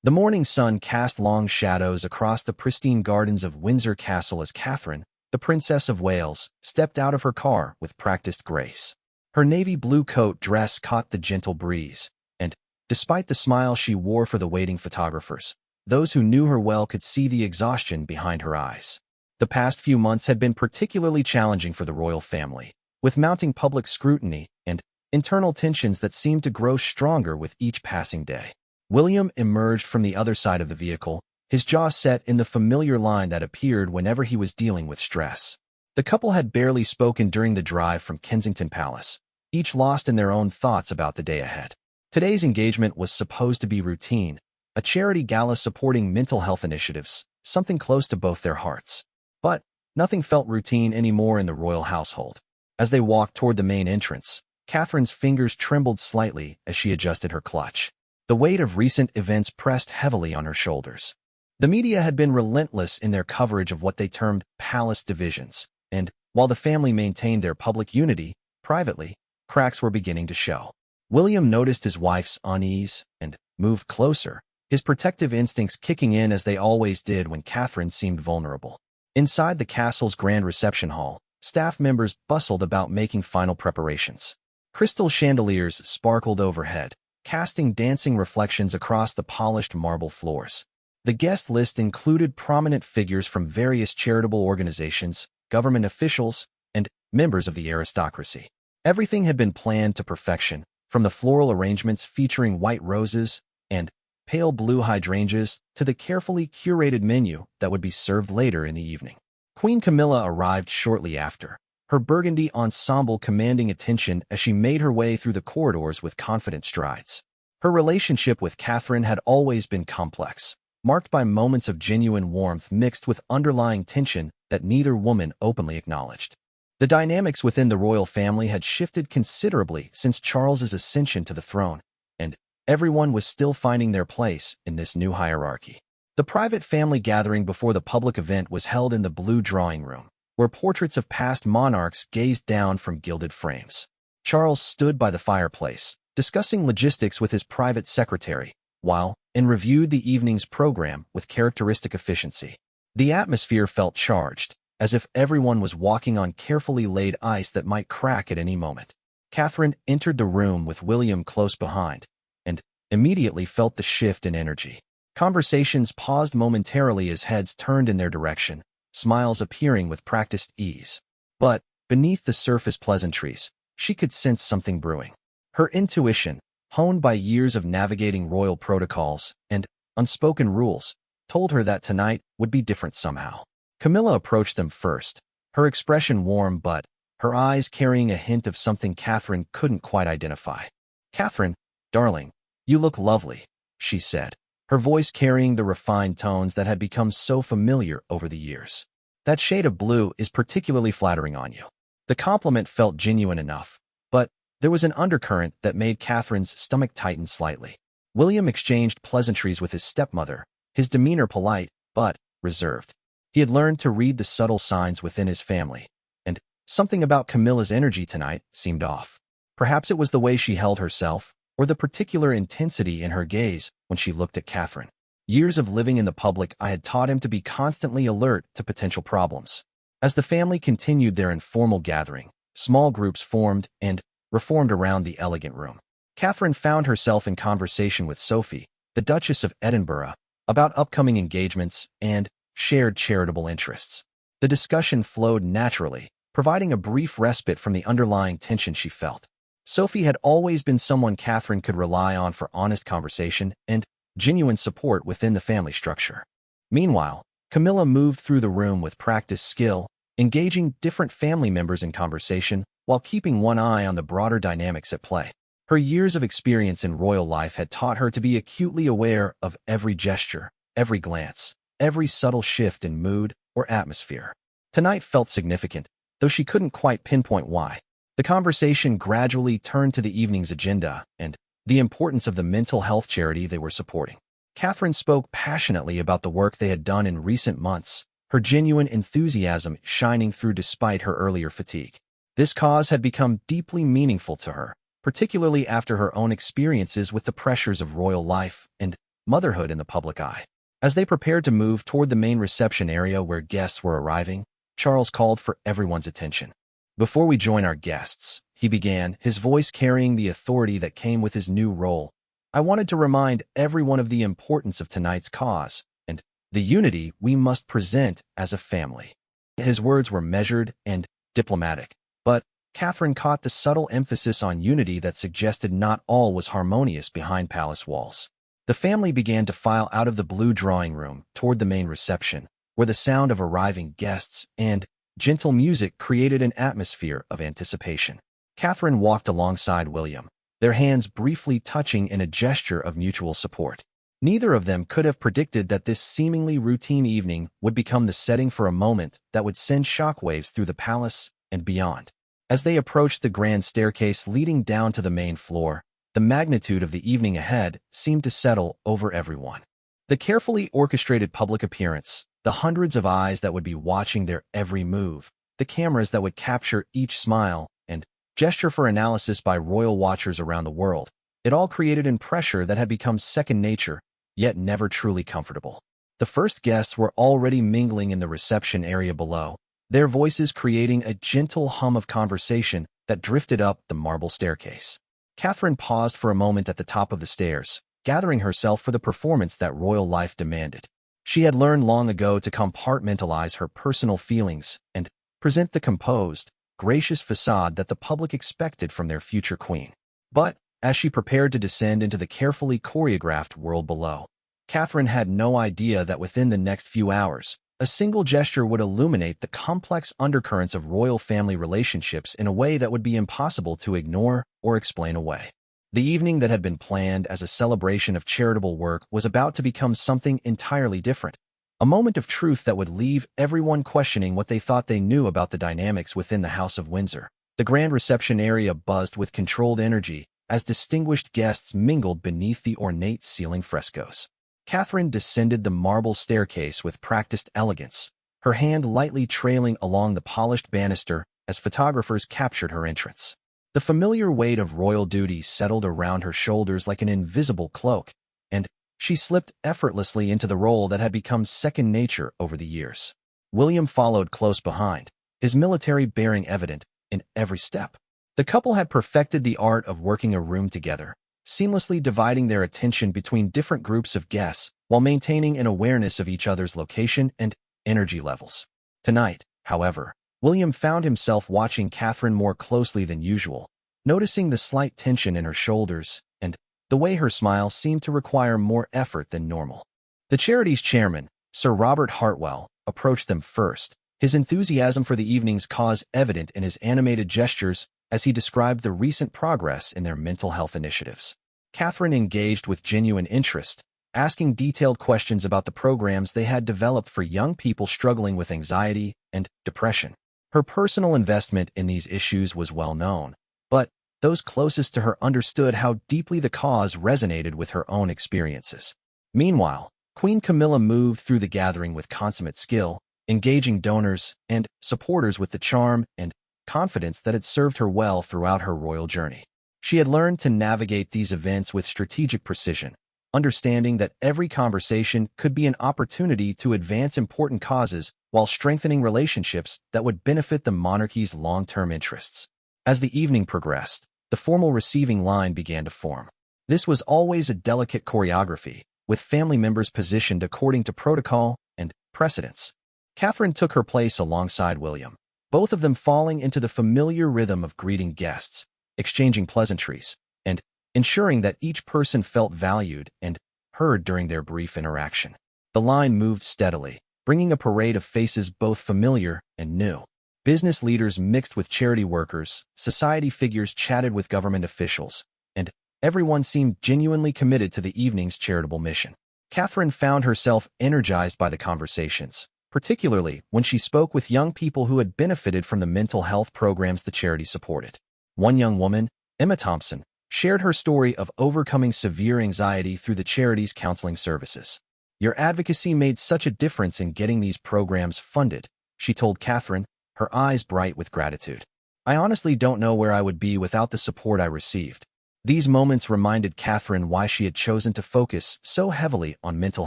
The morning sun cast long shadows across the pristine gardens of Windsor Castle as Catherine, the Princess of Wales, stepped out of her car with practiced grace. Her navy blue coat dress caught the gentle breeze, and, despite the smile she wore for the waiting photographers, those who knew her well could see the exhaustion behind her eyes. The past few months had been particularly challenging for the royal family, with mounting public scrutiny and internal tensions that seemed to grow stronger with each passing day. William emerged from the other side of the vehicle, his jaw set in the familiar line that appeared whenever he was dealing with stress. The couple had barely spoken during the drive from Kensington Palace, each lost in their own thoughts about the day ahead. Today's engagement was supposed to be routine, a charity gala supporting mental health initiatives, something close to both their hearts. But nothing felt routine anymore in the royal household. As they walked toward the main entrance, Catherine's fingers trembled slightly as she adjusted her clutch. The weight of recent events pressed heavily on her shoulders. The media had been relentless in their coverage of what they termed palace divisions, and while the family maintained their public unity, privately, cracks were beginning to show. William noticed his wife's unease and moved closer, his protective instincts kicking in as they always did when Catherine seemed vulnerable. Inside the castle's grand reception hall, staff members bustled about making final preparations. Crystal chandeliers sparkled overhead, casting dancing reflections across the polished marble floors. The guest list included prominent figures from various charitable organizations, government officials, and members of the aristocracy. Everything had been planned to perfection, from the floral arrangements featuring white roses and pale blue hydrangeas to the carefully curated menu that would be served later in the evening. Queen Camilla arrived shortly after, her burgundy ensemble commanding attention as she made her way through the corridors with confident strides. Her relationship with Catherine had always been complex, marked by moments of genuine warmth mixed with underlying tension that neither woman openly acknowledged. The dynamics within the royal family had shifted considerably since Charles's ascension to the throne, and everyone was still finding their place in this new hierarchy. The private family gathering before the public event was held in the blue drawing room, where portraits of past monarchs gazed down from gilded frames. Charles stood by the fireplace, discussing logistics with his private secretary, while reviewed the evening's program with characteristic efficiency. The atmosphere felt charged, as if everyone was walking on carefully laid ice that might crack at any moment. Catherine entered the room with William close behind, and immediately felt the shift in energy. Conversations paused momentarily as heads turned in their direction, smiles appearing with practiced ease. But, beneath the surface pleasantries, she could sense something brewing. Her intuition, honed by years of navigating royal protocols and unspoken rules, told her that tonight would be different somehow. Camilla approached them first, her expression warm but her eyes carrying a hint of something Catherine couldn't quite identify. "Catherine, darling, you look lovely," she said, her voice carrying the refined tones that had become so familiar over the years. "That shade of blue is particularly flattering on you." The compliment felt genuine enough, but there was an undercurrent that made Catherine's stomach tighten slightly. William exchanged pleasantries with his stepmother, his demeanor polite but reserved. He had learned to read the subtle signs within his family, and something about Camilla's energy tonight seemed off. Perhaps it was the way she held herself, or the particular intensity in her gaze when she looked at Catherine. Years of living in the public eye had taught him to be constantly alert to potential problems. As the family continued their informal gathering, small groups formed and reformed around the elegant room. Catherine found herself in conversation with Sophie, the Duchess of Edinburgh, about upcoming engagements and shared charitable interests. The discussion flowed naturally, providing a brief respite from the underlying tension she felt. Sophie had always been someone Catherine could rely on for honest conversation and genuine support within the family structure. Meanwhile, Camilla moved through the room with practiced skill, engaging different family members in conversation while keeping one eye on the broader dynamics at play. Her years of experience in royal life had taught her to be acutely aware of every gesture, every glance, every subtle shift in mood or atmosphere. Tonight felt significant, though she couldn't quite pinpoint why. The conversation gradually turned to the evening's agenda and the importance of the mental health charity they were supporting. Catherine spoke passionately about the work they had done in recent months, her genuine enthusiasm shining through despite her earlier fatigue. This cause had become deeply meaningful to her, particularly after her own experiences with the pressures of royal life and motherhood in the public eye. As they prepared to move toward the main reception area where guests were arriving, Charles called for everyone's attention. "Before we join our guests," he began, his voice carrying the authority that came with his new role, "I wanted to remind everyone of the importance of tonight's cause and the unity we must present as a family." His words were measured and diplomatic, but Catherine caught the subtle emphasis on unity that suggested not all was harmonious behind palace walls. The family began to file out of the blue drawing room toward the main reception, where the sound of arriving guests and gentle music created an atmosphere of anticipation. Catherine walked alongside William, their hands briefly touching in a gesture of mutual support. Neither of them could have predicted that this seemingly routine evening would become the setting for a moment that would send shockwaves through the palace and beyond. As they approached the grand staircase leading down to the main floor, the magnitude of the evening ahead seemed to settle over everyone. The carefully orchestrated public appearance, the hundreds of eyes that would be watching their every move, the cameras that would capture each smile and gesture for analysis by royal watchers around the world, it all created an pressure that had become second nature, yet never truly comfortable. The first guests were already mingling in the reception area below, their voices creating a gentle hum of conversation that drifted up the marble staircase. Catherine paused for a moment at the top of the stairs, gathering herself for the performance that royal life demanded. She had learned long ago to compartmentalize her personal feelings and present the composed, gracious facade that the public expected from their future queen. But, as she prepared to descend into the carefully choreographed world below, Catherine had no idea that within the next few hours, a single gesture would illuminate the complex undercurrents of royal family relationships in a way that would be impossible to ignore or explain away. The evening that had been planned as a celebration of charitable work was about to become something entirely different, a moment of truth that would leave everyone questioning what they thought they knew about the dynamics within the House of Windsor. The grand reception area buzzed with controlled energy as distinguished guests mingled beneath the ornate ceiling frescoes. Catherine descended the marble staircase with practiced elegance, her hand lightly trailing along the polished banister as photographers captured her entrance. The familiar weight of royal duty settled around her shoulders like an invisible cloak, and she slipped effortlessly into the role that had become second nature over the years. William followed close behind, his military bearing evident in every step. The couple had perfected the art of working a room together, seamlessly dividing their attention between different groups of guests while maintaining an awareness of each other's location and energy levels. Tonight, however, William found himself watching Catherine more closely than usual, noticing the slight tension in her shoulders and the way her smile seemed to require more effort than normal. The charity's chairman, Sir Robert Hartwell, approached them first, his enthusiasm for the evening's cause evident in his animated gestures as he described the recent progress in their mental health initiatives. Catherine engaged with genuine interest, asking detailed questions about the programs they had developed for young people struggling with anxiety and depression. Her personal investment in these issues was well known, but those closest to her understood how deeply the cause resonated with her own experiences. Meanwhile, Queen Camilla moved through the gathering with consummate skill, engaging donors and supporters with the charm and confidence that had served her well throughout her royal journey. She had learned to navigate these events with strategic precision, understanding that every conversation could be an opportunity to advance important causes while strengthening relationships that would benefit the monarchy's long-term interests. As the evening progressed, the formal receiving line began to form. This was always a delicate choreography, with family members positioned according to protocol and precedence. Catherine took her place alongside William, both of them falling into the familiar rhythm of greeting guests, exchanging pleasantries, and ensuring that each person felt valued and heard during their brief interaction. The line moved steadily, bringing a parade of faces both familiar and new. Business leaders mixed with charity workers, society figures chatted with government officials, and everyone seemed genuinely committed to the evening's charitable mission. Catherine found herself energized by the conversations, particularly when she spoke with young people who had benefited from the mental health programs the charity supported. One young woman, Emma Thompson, shared her story of overcoming severe anxiety through the charity's counseling services. "Your advocacy made such a difference in getting these programs funded," she told Catherine, her eyes bright with gratitude. "I honestly don't know where I would be without the support I received." These moments reminded Catherine why she had chosen to focus so heavily on mental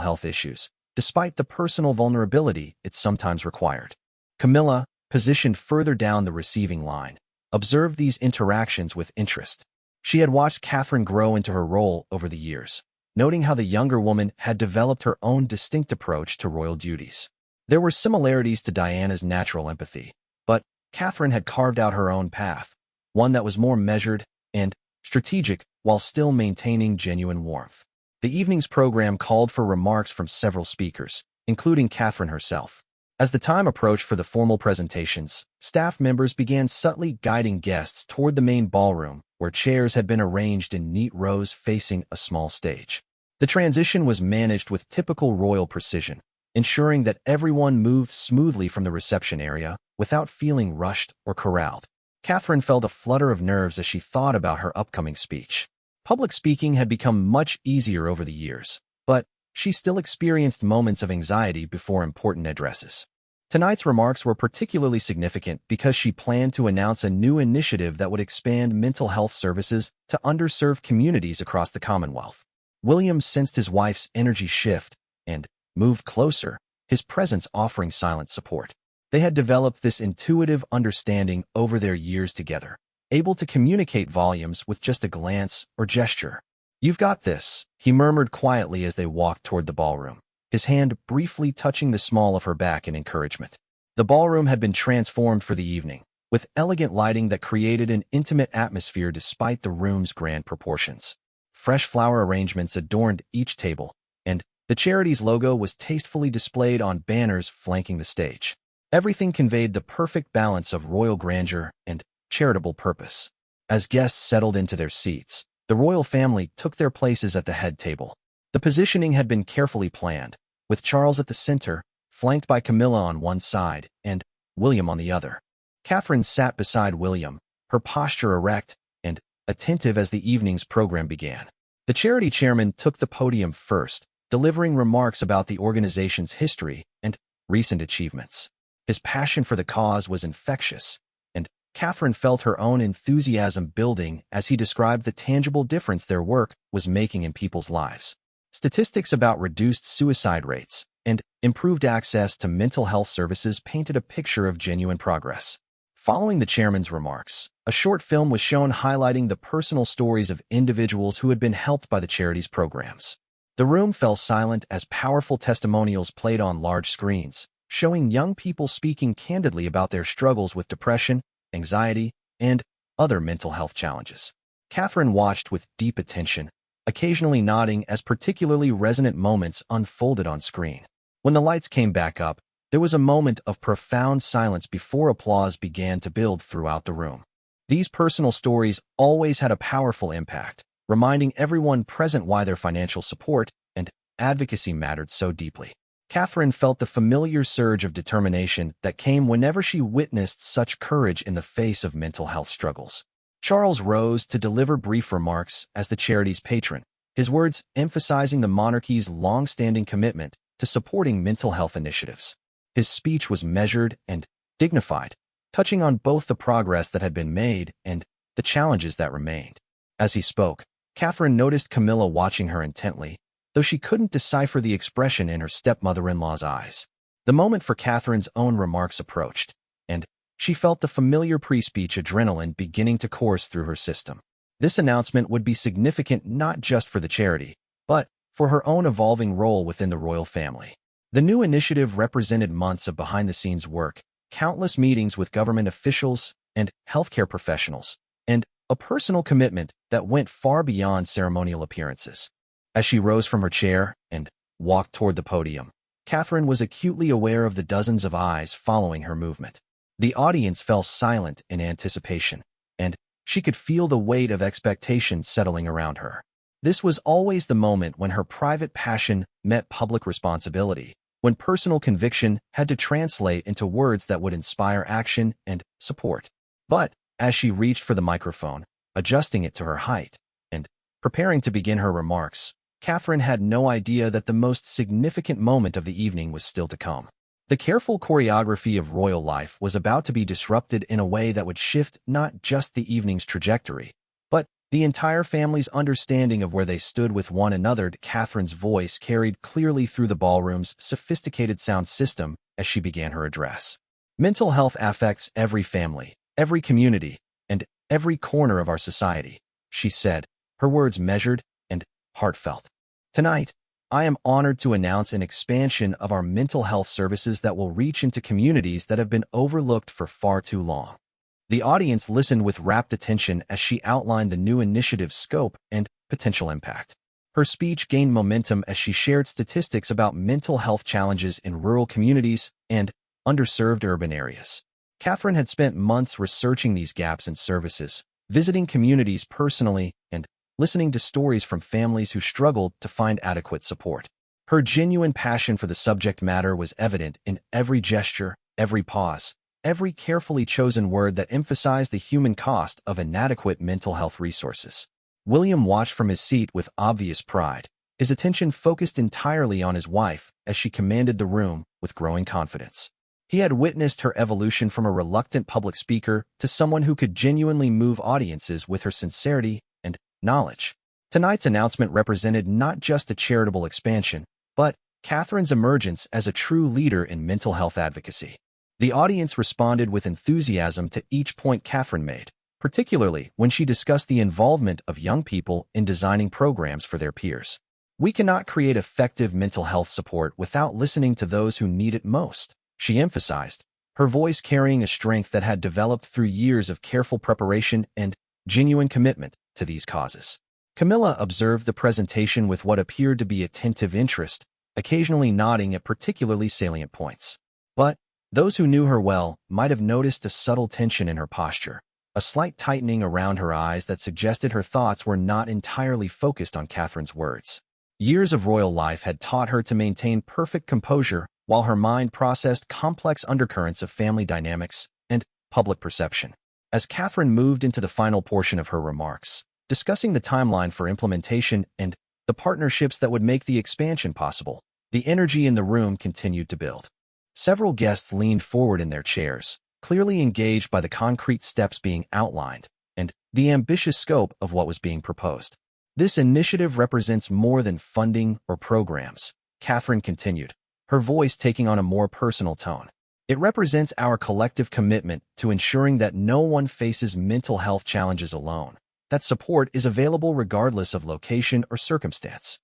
health issues, despite the personal vulnerability it sometimes required. Camilla, positioned further down the receiving line, observed these interactions with interest. She had watched Catherine grow into her role over the years, noting how the younger woman had developed her own distinct approach to royal duties. There were similarities to Diana's natural empathy, but Catherine had carved out her own path, one that was more measured and strategic while still maintaining genuine warmth. The evening's program called for remarks from several speakers, including Catherine herself. As the time approached for the formal presentations, staff members began subtly guiding guests toward the main ballroom, where chairs had been arranged in neat rows facing a small stage. The transition was managed with typical royal precision, ensuring that everyone moved smoothly from the reception area without feeling rushed or corralled. Catherine felt a flutter of nerves as she thought about her upcoming speech. Public speaking had become much easier over the years, but she still experienced moments of anxiety before important addresses. Tonight's remarks were particularly significant because she planned to announce a new initiative that would expand mental health services to underserved communities across the Commonwealth. William sensed his wife's energy shift and moved closer, his presence offering silent support. They had developed this intuitive understanding over their years together, able to communicate volumes with just a glance or gesture. "You've got this," he murmured quietly as they walked toward the ballroom, his hand briefly touching the small of her back in encouragement. The ballroom had been transformed for the evening, with elegant lighting that created an intimate atmosphere despite the room's grand proportions. Fresh flower arrangements adorned each table, and the charity's logo was tastefully displayed on banners flanking the stage. Everything conveyed the perfect balance of royal grandeur and charitable purpose. As guests settled into their seats, the royal family took their places at the head table. The positioning had been carefully planned, with Charles at the center, flanked by Camilla on one side and William on the other. Catherine sat beside William, her posture erect and attentive as the evening's program began. The charity chairman took the podium first, delivering remarks about the organization's history and recent achievements. His passion for the cause was infectious, and Catherine felt her own enthusiasm building as he described the tangible difference their work was making in people's lives. Statistics about reduced suicide rates and improved access to mental health services painted a picture of genuine progress. Following the chairman's remarks, a short film was shown highlighting the personal stories of individuals who had been helped by the charity's programs. The room fell silent as powerful testimonials played on large screens, showing young people speaking candidly about their struggles with depression, anxiety, and other mental health challenges. Catherine watched with deep attention, occasionally nodding as particularly resonant moments unfolded on screen. When the lights came back up, there was a moment of profound silence before applause began to build throughout the room. These personal stories always had a powerful impact, reminding everyone present why their financial support and advocacy mattered so deeply. Catherine felt the familiar surge of determination that came whenever she witnessed such courage in the face of mental health struggles. Charles rose to deliver brief remarks as the charity's patron, his words emphasizing the monarchy's long-standing commitment to supporting mental health initiatives. His speech was measured and dignified, touching on both the progress that had been made and the challenges that remained. As he spoke, Catherine noticed Camilla watching her intently, though she couldn't decipher the expression in her stepmother-in-law's eyes. The moment for Catherine's own remarks approached, and she felt the familiar pre-speech adrenaline beginning to course through her system. This announcement would be significant not just for the charity, but for her own evolving role within the royal family. The new initiative represented months of behind-the-scenes work, countless meetings with government officials and healthcare professionals, and a personal commitment that went far beyond ceremonial appearances. As she rose from her chair and walked toward the podium, Catherine was acutely aware of the dozens of eyes following her movement. The audience fell silent in anticipation, and she could feel the weight of expectation settling around her. This was always the moment when her private passion met public responsibility, when personal conviction had to translate into words that would inspire action and support. But as she reached for the microphone, adjusting it to her height, and preparing to begin her remarks, Catherine had no idea that the most significant moment of the evening was still to come. The careful choreography of royal life was about to be disrupted in a way that would shift not just the evening's trajectory, but The entire family's understanding of where they stood with one another. Catherine's voice carried clearly through the ballroom's sophisticated sound system as she began her address. Mental health affects every family, every community, and every corner of our society, she said, her words measured and heartfelt. Tonight, I am honored to announce an expansion of our mental health services that will reach into communities that have been overlooked for far too long. The audience listened with rapt attention as she outlined the new initiative's scope and potential impact. Her speech gained momentum as she shared statistics about mental health challenges in rural communities and underserved urban areas. Catherine had spent months researching these gaps in services, visiting communities personally, and listening to stories from families who struggled to find adequate support. Her genuine passion for the subject matter was evident in every gesture, every pause, every carefully chosen word that emphasized the human cost of inadequate mental health resources. William watched from his seat with obvious pride, his attention focused entirely on his wife as she commanded the room with growing confidence. He had witnessed her evolution from a reluctant public speaker to someone who could genuinely move audiences with her sincerity and knowledge. Tonight's announcement represented not just a charitable expansion, but Catherine's emergence as a true leader in mental health advocacy. The audience responded with enthusiasm to each point Catherine made, particularly when she discussed the involvement of young people in designing programs for their peers. We cannot create effective mental health support without listening to those who need it most, she emphasized, her voice carrying a strength that had developed through years of careful preparation and genuine commitment to these causes. Camilla observed the presentation with what appeared to be attentive interest, occasionally nodding at particularly salient points. But those who knew her well might have noticed a subtle tension in her posture, a slight tightening around her eyes that suggested her thoughts were not entirely focused on Catherine's words. Years of royal life had taught her to maintain perfect composure while her mind processed complex undercurrents of family dynamics and public perception. As Catherine moved into the final portion of her remarks, discussing the timeline for implementation and the partnerships that would make the expansion possible, the energy in the room continued to build. Several guests leaned forward in their chairs, clearly engaged by the concrete steps being outlined and the ambitious scope of what was being proposed. This initiative represents more than funding or programs, Catherine continued, her voice taking on a more personal tone. It represents our collective commitment to ensuring that no one faces mental health challenges alone, that support is available regardless of location or circumstance.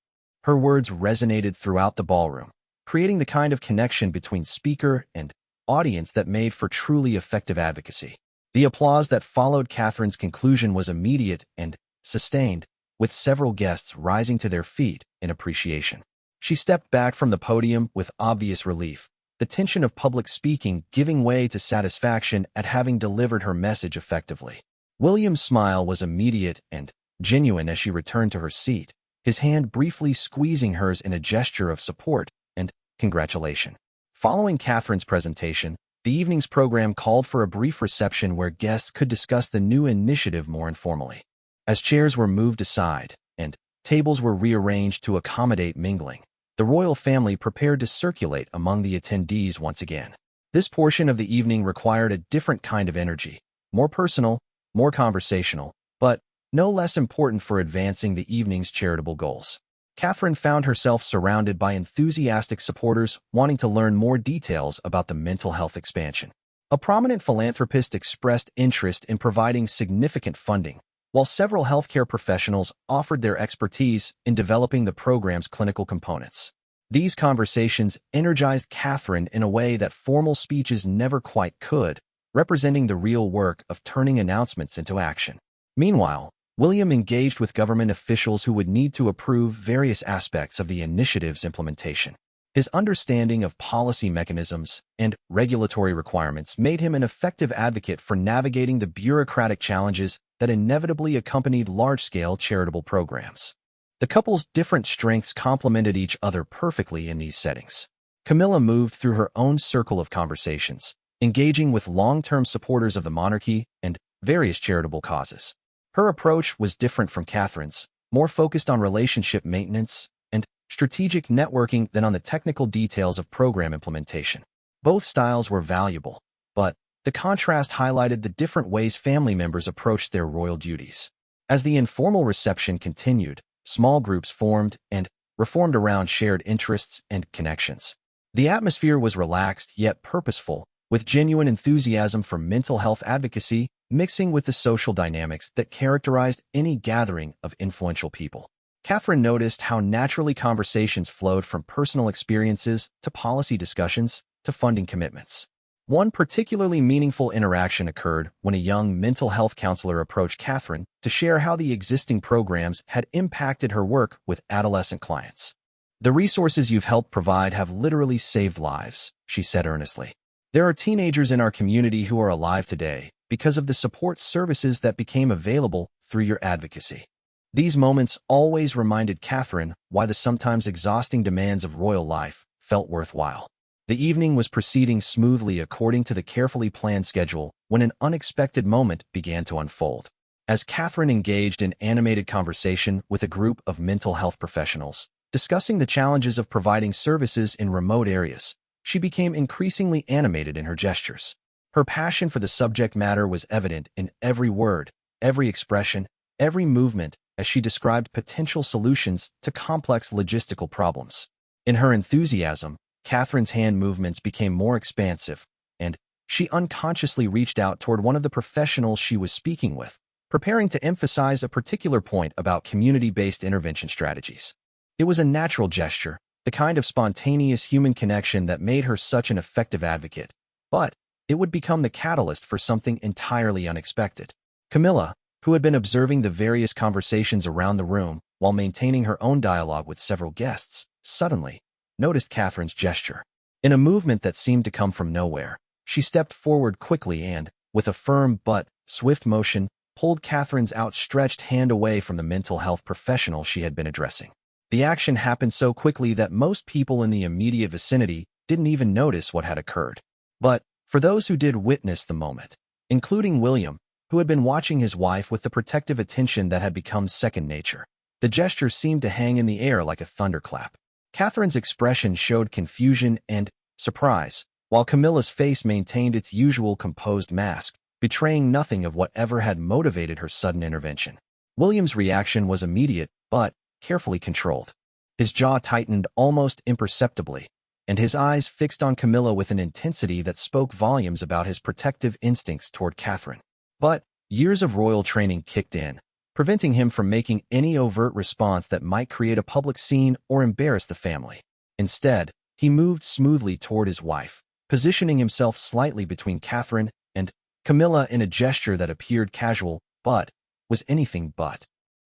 Her words resonated throughout the ballroom, creating the kind of connection between speaker and audience that made for truly effective advocacy. The applause that followed Catherine's conclusion was immediate and sustained, with several guests rising to their feet in appreciation. She stepped back from the podium with obvious relief, the tension of public speaking giving way to satisfaction at having delivered her message effectively. William's smile was immediate and genuine as she returned to her seat, his hand briefly squeezing hers in a gesture of support and congratulation. Following Catherine's presentation, the evening's program called for a brief reception where guests could discuss the new initiative more informally. As chairs were moved aside and tables were rearranged to accommodate mingling, the royal family prepared to circulate among the attendees once again. This portion of the evening required a different kind of energy, more personal, more conversational, but no less important for advancing the evening's charitable goals. Catherine found herself surrounded by enthusiastic supporters wanting to learn more details about the mental health expansion. A prominent philanthropist expressed interest in providing significant funding, while several healthcare professionals offered their expertise in developing the program's clinical components. These conversations energized Catherine in a way that formal speeches never quite could, representing the real work of turning announcements into action. Meanwhile, William engaged with government officials who would need to approve various aspects of the initiative's implementation. His understanding of policy mechanisms and regulatory requirements made him an effective advocate for navigating the bureaucratic challenges that inevitably accompanied large-scale charitable programs. The couple's different strengths complemented each other perfectly in these settings. Camilla moved through her own circle of conversations, engaging with long-term supporters of the monarchy and various charitable causes. Her approach was different from Catherine's, more focused on relationship maintenance and strategic networking than on the technical details of program implementation. Both styles were valuable, but the contrast highlighted the different ways family members approached their royal duties. As the informal reception continued, small groups formed and reformed around shared interests and connections. The atmosphere was relaxed yet purposeful, with genuine enthusiasm for mental health advocacy mixing with the social dynamics that characterized any gathering of influential people. Catherine noticed how naturally conversations flowed from personal experiences to policy discussions to funding commitments. One particularly meaningful interaction occurred when a young mental health counselor approached Catherine to share how the existing programs had impacted her work with adolescent clients. "The resources you've helped provide have literally saved lives," she said earnestly. "There are teenagers in our community who are alive today because of the support services that became available through your advocacy." These moments always reminded Catherine why the sometimes exhausting demands of royal life felt worthwhile. The evening was proceeding smoothly according to the carefully planned schedule when an unexpected moment began to unfold. As Catherine engaged in animated conversation with a group of mental health professionals, discussing the challenges of providing services in remote areas, she became increasingly animated in her gestures. Her passion for the subject matter was evident in every word, every expression, every movement as she described potential solutions to complex logistical problems. In her enthusiasm, Catherine's hand movements became more expansive, and she unconsciously reached out toward one of the professionals she was speaking with, preparing to emphasize a particular point about community-based intervention strategies. It was a natural gesture, the kind of spontaneous human connection that made her such an effective advocate, but it would become the catalyst for something entirely unexpected. Camilla, who had been observing the various conversations around the room while maintaining her own dialogue with several guests, suddenly noticed Catherine's gesture. In a movement that seemed to come from nowhere, she stepped forward quickly and, with a firm but swift motion, pulled Catherine's outstretched hand away from the mental health professional she had been addressing. The action happened so quickly that most people in the immediate vicinity didn't even notice what had occurred. But for those who did witness the moment, including William, who had been watching his wife with the protective attention that had become second nature, the gesture seemed to hang in the air like a thunderclap. Catherine's expression showed confusion and surprise, while Camilla's face maintained its usual composed mask, betraying nothing of whatever had motivated her sudden intervention. William's reaction was immediate, but carefully controlled. His jaw tightened almost imperceptibly, and his eyes fixed on Camilla with an intensity that spoke volumes about his protective instincts toward Catherine. But years of royal training kicked in, preventing him from making any overt response that might create a public scene or embarrass the family. Instead, he moved smoothly toward his wife, positioning himself slightly between Catherine and Camilla in a gesture that appeared casual, but was anything but.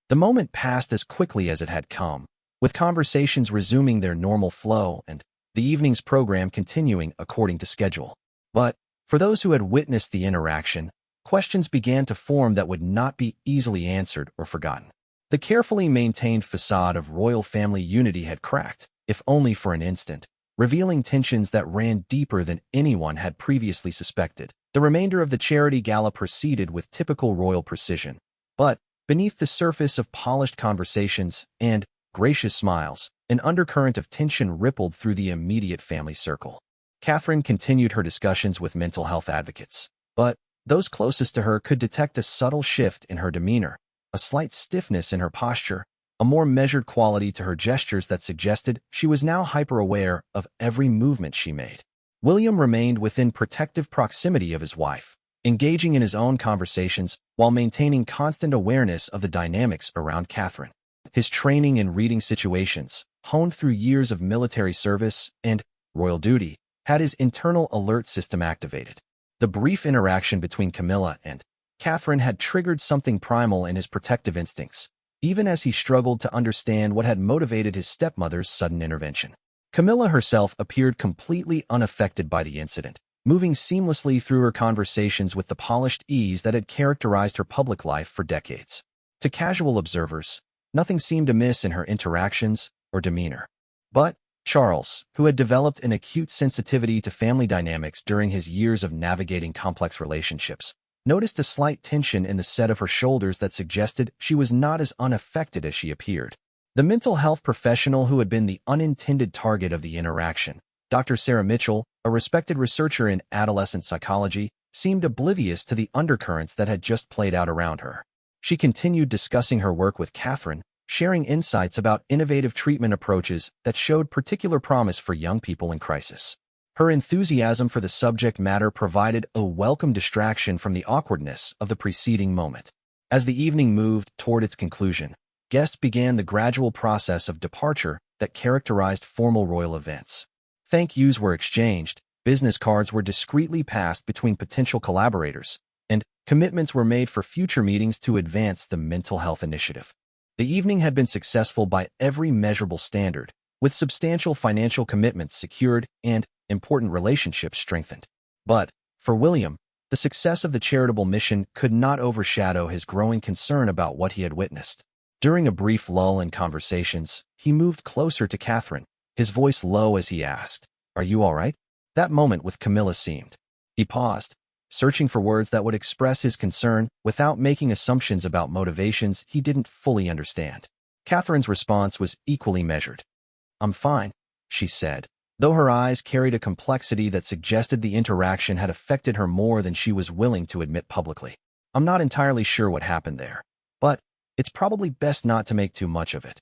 The moment passed as quickly as it had come, with conversations resuming their normal flow and the evening's program continuing according to schedule. But for those who had witnessed the interaction, questions began to form that would not be easily answered or forgotten. The carefully maintained facade of royal family unity had cracked, if only for an instant, revealing tensions that ran deeper than anyone had previously suspected. The remainder of the charity gala proceeded with typical royal precision, but beneath the surface of polished conversations and gracious smiles, an undercurrent of tension rippled through the immediate family circle. Catherine continued her discussions with mental health advocates, but those closest to her could detect a subtle shift in her demeanor, a slight stiffness in her posture, a more measured quality to her gestures that suggested she was now hyper-aware of every movement she made. William remained within protective proximity of his wife, engaging in his own conversations while maintaining constant awareness of the dynamics around Catherine. His training in reading situations, honed through years of military service and royal duty, had his internal alert system activated. The brief interaction between Camilla and Catherine had triggered something primal in his protective instincts, even as he struggled to understand what had motivated his stepmother's sudden intervention. Camilla herself appeared completely unaffected by the incident, moving seamlessly through her conversations with the polished ease that had characterized her public life for decades. To casual observers, nothing seemed amiss in her interactions or demeanor. But Charles, who had developed an acute sensitivity to family dynamics during his years of navigating complex relationships, noticed a slight tension in the set of her shoulders that suggested she was not as unaffected as she appeared. The mental health professional who had been the unintended target of the interaction, Dr. Sarah Mitchell, a respected researcher in adolescent psychology, seemed oblivious to the undercurrents that had just played out around her. She continued discussing her work with Catherine, sharing insights about innovative treatment approaches that showed particular promise for young people in crisis. Her enthusiasm for the subject matter provided a welcome distraction from the awkwardness of the preceding moment. As the evening moved toward its conclusion, guests began the gradual process of departure that characterized formal royal events. Thank yous were exchanged, business cards were discreetly passed between potential collaborators, and commitments were made for future meetings to advance the mental health initiative. The evening had been successful by every measurable standard, with substantial financial commitments secured and important relationships strengthened. But, for William, the success of the charitable mission could not overshadow his growing concern about what he had witnessed. During a brief lull in conversations, he moved closer to Catherine, his voice low as he asked, "Are you all right?" That moment with Camilla seemed. He paused, searching for words that would express his concern without making assumptions about motivations he didn't fully understand. Catherine's response was equally measured. "I'm fine," she said, though her eyes carried a complexity that suggested the interaction had affected her more than she was willing to admit publicly. "I'm not entirely sure what happened there, but it's probably best not to make too much of it."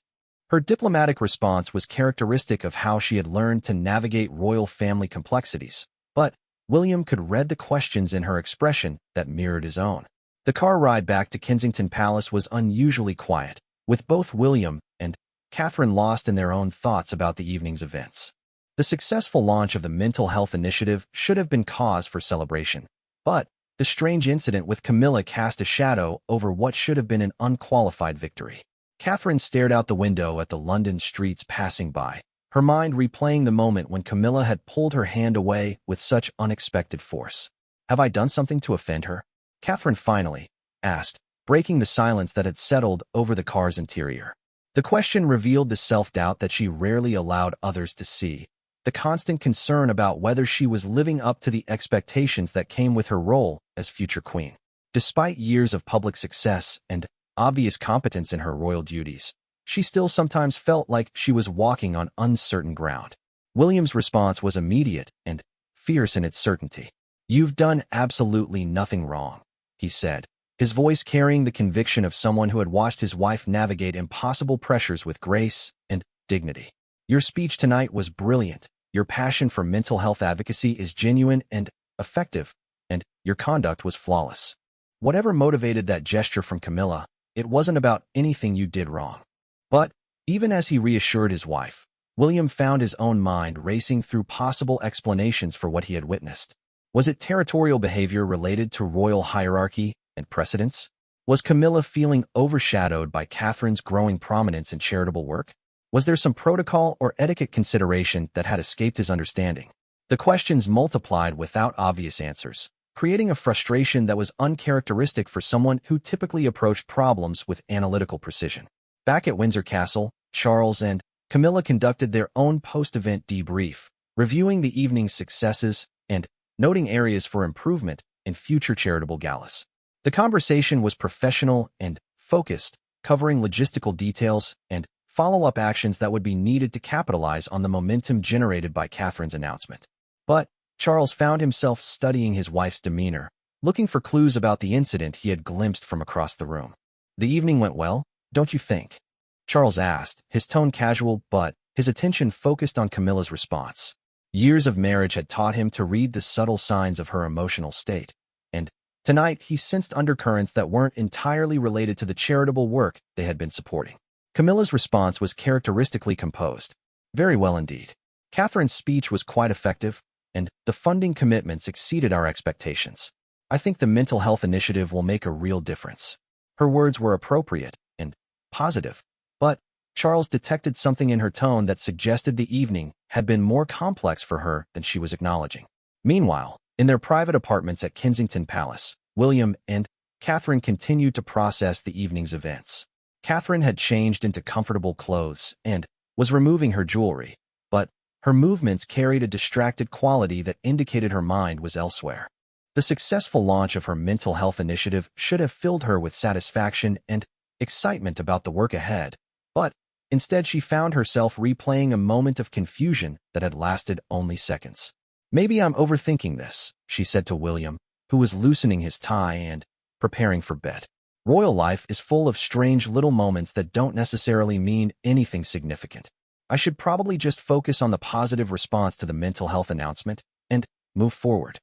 Her diplomatic response was characteristic of how she had learned to navigate royal family complexities, but William could read the questions in her expression that mirrored his own. The car ride back to Kensington Palace was unusually quiet, with both William and Catherine lost in their own thoughts about the evening's events. The successful launch of the mental health initiative should have been cause for celebration, but the strange incident with Camilla cast a shadow over what should have been an unqualified victory. Catherine stared out the window at the London streets passing by, her mind replaying the moment when Camilla had pulled her hand away with such unexpected force. "Have I done something to offend her?" Catherine finally asked, breaking the silence that had settled over the car's interior. The question revealed the self-doubt that she rarely allowed others to see, the constant concern about whether she was living up to the expectations that came with her role as future queen. Despite years of public success and obvious competence in her royal duties, she still sometimes felt like she was walking on uncertain ground. William's response was immediate and fierce in its certainty. "You've done absolutely nothing wrong," he said, his voice carrying the conviction of someone who had watched his wife navigate impossible pressures with grace and dignity. "Your speech tonight was brilliant, your passion for mental health advocacy is genuine and effective, and your conduct was flawless." Whatever motivated that gesture from Camilla, it wasn't about anything you did wrong. But, even as he reassured his wife, William found his own mind racing through possible explanations for what he had witnessed. Was it territorial behavior related to royal hierarchy and precedence? Was Camilla feeling overshadowed by Catherine's growing prominence in charitable work? Was there some protocol or etiquette consideration that had escaped his understanding? The questions multiplied without obvious answers, creating a frustration that was uncharacteristic for someone who typically approached problems with analytical precision. Back at Windsor Castle, Charles and Camilla conducted their own post-event debrief, reviewing the evening's successes and noting areas for improvement in future charitable galas. The conversation was professional and focused, covering logistical details and follow-up actions that would be needed to capitalize on the momentum generated by Catherine's announcement. But Charles found himself studying his wife's demeanor, looking for clues about the incident he had glimpsed from across the room. "The evening went well, don't you think?" Charles asked, his tone casual, but his attention focused on Camilla's response. Years of marriage had taught him to read the subtle signs of her emotional state, and tonight he sensed undercurrents that weren't entirely related to the charitable work they had been supporting. Camilla's response was characteristically composed. "Very well indeed. Catherine's speech was quite effective, and the funding commitments exceeded our expectations. I think the mental health initiative will make a real difference." Her words were appropriate and positive, but Charles detected something in her tone that suggested the evening had been more complex for her than she was acknowledging. Meanwhile, in their private apartments at Kensington Palace, William and Catherine continued to process the evening's events. Catherine had changed into comfortable clothes and was removing her jewelry, but her movements carried a distracted quality that indicated her mind was elsewhere. The successful launch of her mental health initiative should have filled her with satisfaction and excitement about the work ahead, but instead she found herself replaying a moment of confusion that had lasted only seconds. "Maybe I'm overthinking this," she said to William, who was loosening his tie and preparing for bed. Royal life is full of strange little moments that don't necessarily mean anything significant. I should probably just focus on the positive response to the mental health announcement and move forward.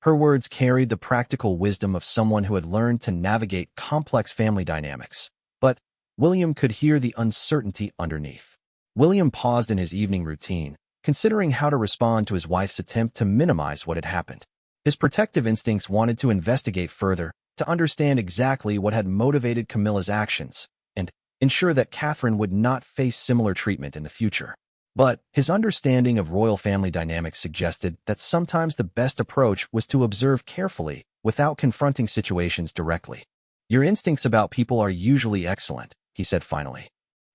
Her words carried the practical wisdom of someone who had learned to navigate complex family dynamics. But William could hear the uncertainty underneath. William paused in his evening routine, considering how to respond to his wife's attempt to minimize what had happened. His protective instincts wanted to investigate further, to understand exactly what had motivated Camilla's actions, and ensure that Catherine would not face similar treatment in the future. But his understanding of royal family dynamics suggested that sometimes the best approach was to observe carefully without confronting situations directly. Your instincts about people are usually excellent, he said finally.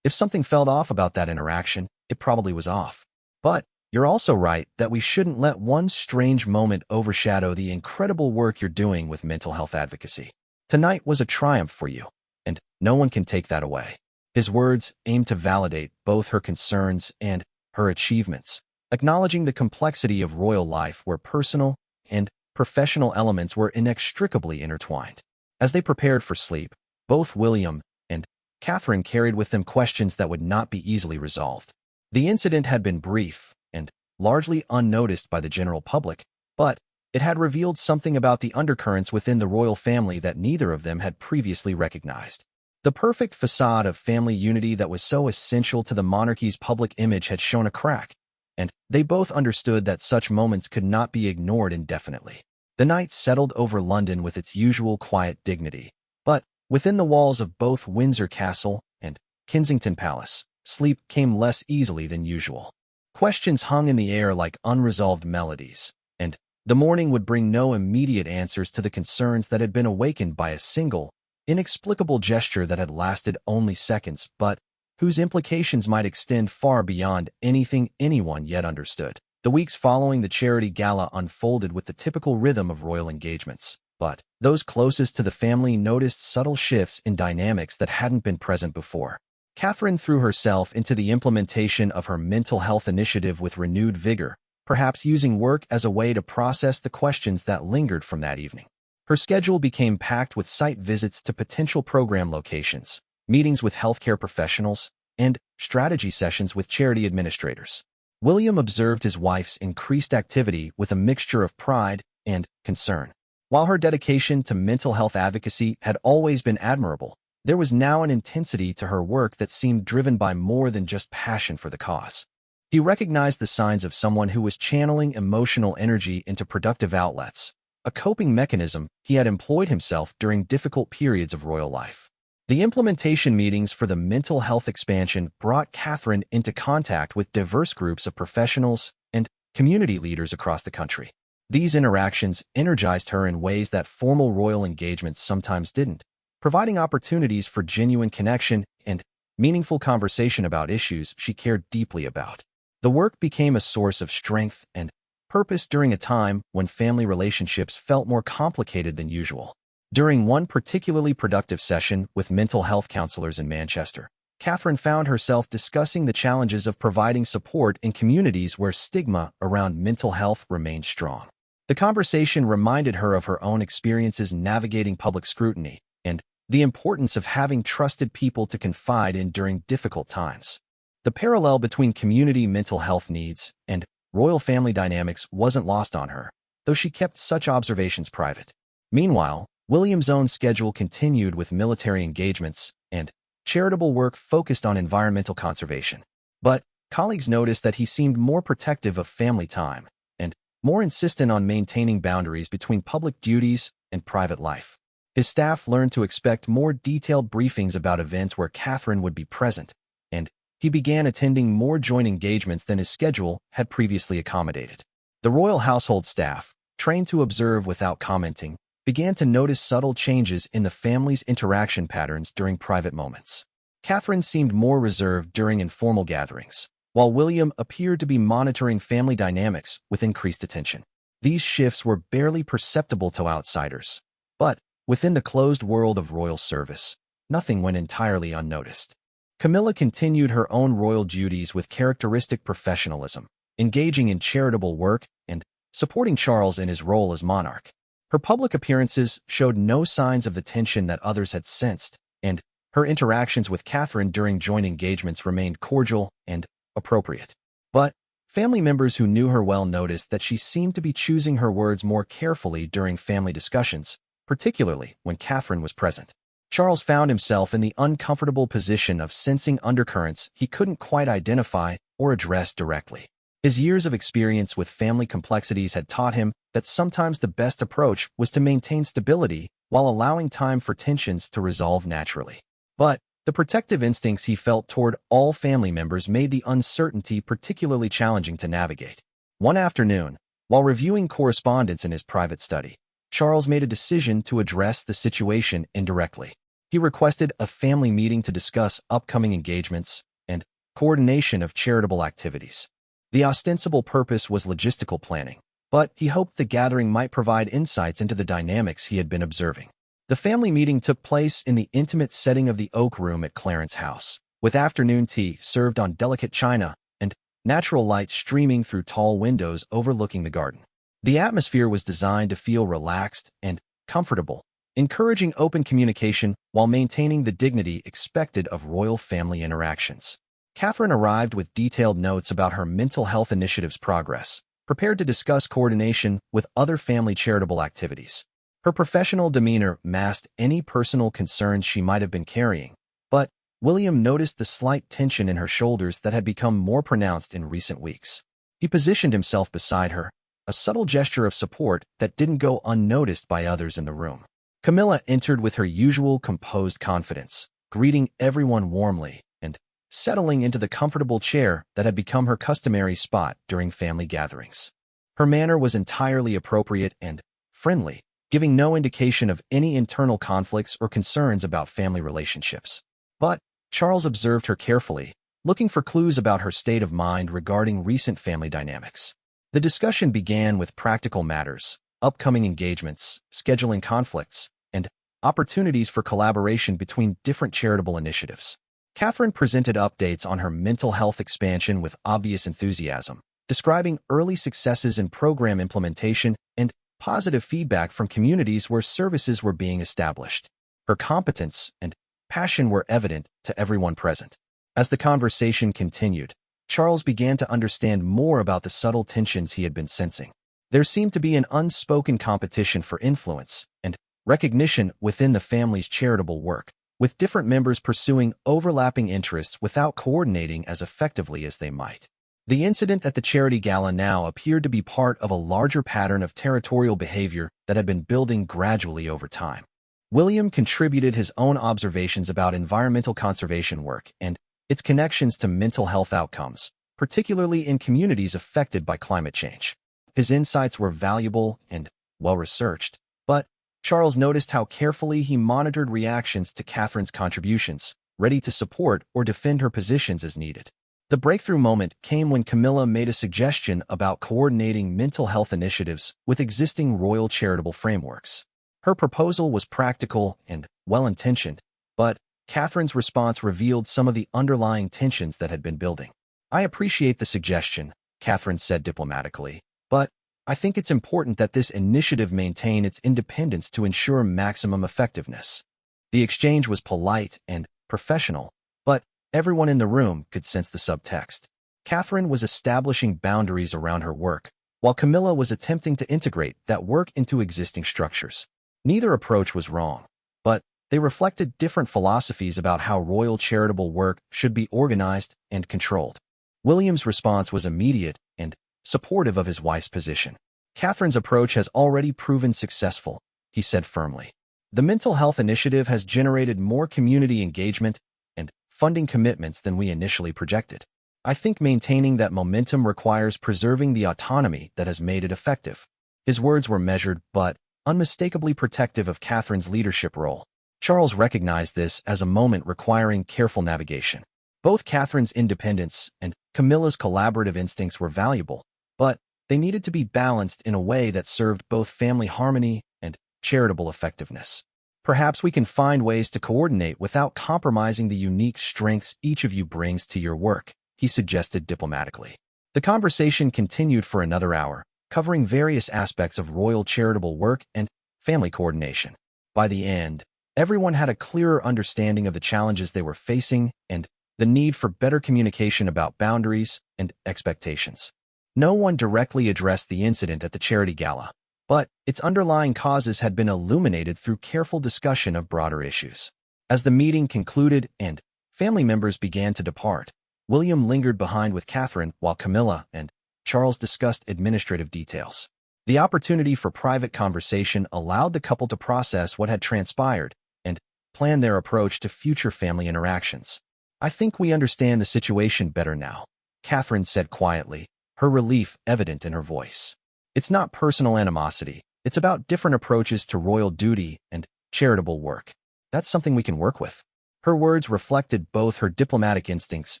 If something felt off about that interaction, it probably was off. But you're also right that we shouldn't let one strange moment overshadow the incredible work you're doing with mental health advocacy. Tonight was a triumph for you, and no one can take that away. His words aimed to validate both her concerns and her achievements, acknowledging the complexity of royal life where personal and professional elements were inextricably intertwined. As they prepared for sleep, both William and Catherine carried with them questions that would not be easily resolved. The incident had been brief and largely unnoticed by the general public, but it had revealed something about the undercurrents within the royal family that neither of them had previously recognized. The perfect facade of family unity that was so essential to the monarchy's public image had shown a crack, and they both understood that such moments could not be ignored indefinitely. The night settled over London with its usual quiet dignity, but within the walls of both Windsor Castle and Kensington Palace, sleep came less easily than usual. Questions hung in the air like unresolved melodies, and the morning would bring no immediate answers to the concerns that had been awakened by a single, inexplicable gesture that had lasted only seconds, but whose implications might extend far beyond anything anyone yet understood. The weeks following the charity gala unfolded with the typical rhythm of royal engagements, but those closest to the family noticed subtle shifts in dynamics that hadn't been present before. Catherine threw herself into the implementation of her mental health initiative with renewed vigor, perhaps using work as a way to process the questions that lingered from that evening. Her schedule became packed with site visits to potential program locations, meetings with healthcare professionals, and strategy sessions with charity administrators. William observed his wife's increased activity with a mixture of pride and concern. While her dedication to mental health advocacy had always been admirable, there was now an intensity to her work that seemed driven by more than just passion for the cause. He recognized the signs of someone who was channeling emotional energy into productive outlets, a coping mechanism he had employed himself during difficult periods of royal life. The implementation meetings for the mental health expansion brought Catherine into contact with diverse groups of professionals and community leaders across the country. These interactions energized her in ways that formal royal engagements sometimes didn't, providing opportunities for genuine connection and meaningful conversation about issues she cared deeply about. The work became a source of strength and purpose during a time when family relationships felt more complicated than usual. During one particularly productive session with mental health counselors in Manchester, Catherine found herself discussing the challenges of providing support in communities where stigma around mental health remained strong. The conversation reminded her of her own experiences navigating public scrutiny and the importance of having trusted people to confide in during difficult times. The parallel between community mental health needs and royal family dynamics wasn't lost on her, though she kept such observations private. Meanwhile, William's own schedule continued with military engagements and charitable work focused on environmental conservation. But colleagues noticed that he seemed more protective of family time and more insistent on maintaining boundaries between public duties and private life. His staff learned to expect more detailed briefings about events where Catherine would be present, and he began attending more joint engagements than his schedule had previously accommodated. The royal household staff, trained to observe without commenting, began to notice subtle changes in the family's interaction patterns during private moments. Catherine seemed more reserved during informal gatherings, while William appeared to be monitoring family dynamics with increased attention. These shifts were barely perceptible to outsiders, but within the closed world of royal service, nothing went entirely unnoticed. Camilla continued her own royal duties with characteristic professionalism, engaging in charitable work and supporting Charles in his role as monarch. Her public appearances showed no signs of the tension that others had sensed, and her interactions with Catherine during joint engagements remained cordial and appropriate. But family members who knew her well noticed that she seemed to be choosing her words more carefully during family discussions, particularly when Catherine was present. Charles found himself in the uncomfortable position of sensing undercurrents he couldn't quite identify or address directly. His years of experience with family complexities had taught him that sometimes the best approach was to maintain stability while allowing time for tensions to resolve naturally. But the protective instincts he felt toward all family members made the uncertainty particularly challenging to navigate. One afternoon, while reviewing correspondence in his private study, Charles made a decision to address the situation indirectly. He requested a family meeting to discuss upcoming engagements and coordination of charitable activities. The ostensible purpose was logistical planning, but he hoped the gathering might provide insights into the dynamics he had been observing. The family meeting took place in the intimate setting of the Oak Room at Clarence House, with afternoon tea served on delicate china and natural light streaming through tall windows overlooking the garden. The atmosphere was designed to feel relaxed and comfortable, encouraging open communication while maintaining the dignity expected of royal family interactions. Catherine arrived with detailed notes about her mental health initiative's progress, prepared to discuss coordination with other family charitable activities. Her professional demeanor masked any personal concerns she might have been carrying, but William noticed the slight tension in her shoulders that had become more pronounced in recent weeks. He positioned himself beside her, a subtle gesture of support that didn't go unnoticed by others in the room. Camilla entered with her usual composed confidence, greeting everyone warmly and settling into the comfortable chair that had become her customary spot during family gatherings. Her manner was entirely appropriate and friendly, giving no indication of any internal conflicts or concerns about family relationships. But Charles observed her carefully, looking for clues about her state of mind regarding recent family dynamics. The discussion began with practical matters, upcoming engagements, scheduling conflicts, and opportunities for collaboration between different charitable initiatives. Catherine presented updates on her mental health expansion with obvious enthusiasm, describing early successes in program implementation and positive feedback from communities where services were being established. Her competence and passion were evident to everyone present. As the conversation continued, Charles began to understand more about the subtle tensions he had been sensing. There seemed to be an unspoken competition for influence and recognition within the family's charitable work, with different members pursuing overlapping interests without coordinating as effectively as they might. The incident at the charity gala now appeared to be part of a larger pattern of territorial behavior that had been building gradually over time. William contributed his own observations about environmental conservation work and its connections to mental health outcomes, particularly in communities affected by climate change. His insights were valuable and well-researched, but Charles noticed how carefully he monitored reactions to Catherine's contributions, ready to support or defend her positions as needed. The breakthrough moment came when Camilla made a suggestion about coordinating mental health initiatives with existing royal charitable frameworks. Her proposal was practical and well-intentioned, but Catherine's response revealed some of the underlying tensions that had been building. "I appreciate the suggestion," Catherine said diplomatically, "but I think it's important that this initiative maintain its independence to ensure maximum effectiveness." The exchange was polite and professional, but everyone in the room could sense the subtext. Catherine was establishing boundaries around her work, while Camilla was attempting to integrate that work into existing structures. Neither approach was wrong, but they reflected different philosophies about how royal charitable work should be organized and controlled. William's response was immediate and supportive of his wife's position. "Catherine's approach has already proven successful," he said firmly. "The mental health initiative has generated more community engagement and funding commitments than we initially projected. I think maintaining that momentum requires preserving the autonomy that has made it effective." His words were measured but unmistakably protective of Catherine's leadership role. Charles recognized this as a moment requiring careful navigation. Both Catherine's independence and Camilla's collaborative instincts were valuable, but they needed to be balanced in a way that served both family harmony and charitable effectiveness. "Perhaps we can find ways to coordinate without compromising the unique strengths each of you brings to your work," he suggested diplomatically. The conversation continued for another hour, covering various aspects of royal charitable work and family coordination. By the end, everyone had a clearer understanding of the challenges they were facing and the need for better communication about boundaries and expectations. No one directly addressed the incident at the charity gala, but its underlying causes had been illuminated through careful discussion of broader issues. As the meeting concluded and family members began to depart, William lingered behind with Catherine while Camilla and Charles discussed administrative details. The opportunity for private conversation allowed the couple to process what had transpired and plan their approach to future family interactions. "I think we understand the situation better now," Catherine said quietly, her relief evident in her voice. "It's not personal animosity. It's about different approaches to royal duty and charitable work. That's something we can work with." Her words reflected both her diplomatic instincts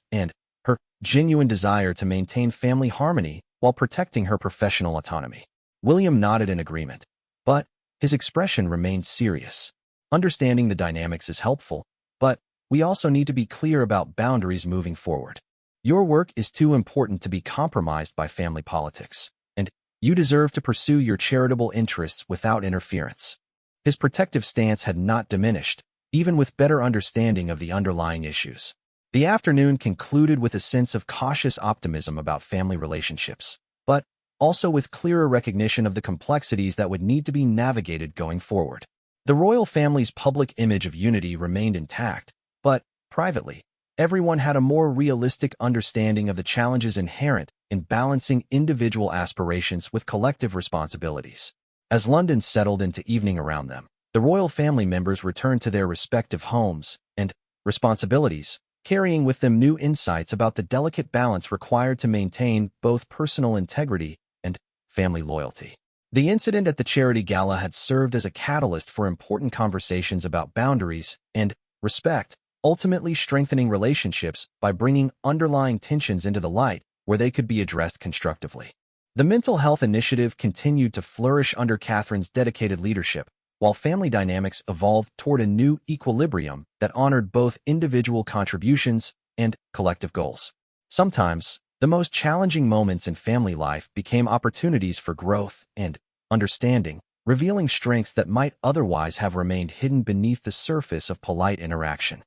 and her genuine desire to maintain family harmony while protecting her professional autonomy. William nodded in agreement, but his expression remained serious. "Understanding the dynamics is helpful, but we also need to be clear about boundaries moving forward. Your work is too important to be compromised by family politics, and you deserve to pursue your charitable interests without interference." His protective stance had not diminished, even with better understanding of the underlying issues. The afternoon concluded with a sense of cautious optimism about family relationships, but also with clearer recognition of the complexities that would need to be navigated going forward. The royal family's public image of unity remained intact, but privately, everyone had a more realistic understanding of the challenges inherent in balancing individual aspirations with collective responsibilities. As London settled into evening around them, the royal family members returned to their respective homes and responsibilities, carrying with them new insights about the delicate balance required to maintain both personal integrity and family loyalty. The incident at the charity gala had served as a catalyst for important conversations about boundaries and respect, ultimately strengthening relationships by bringing underlying tensions into the light where they could be addressed constructively. The mental health initiative continued to flourish under Catherine's dedicated leadership, while family dynamics evolved toward a new equilibrium that honored both individual contributions and collective goals. Sometimes, the most challenging moments in family life became opportunities for growth and understanding, revealing strengths that might otherwise have remained hidden beneath the surface of polite interaction.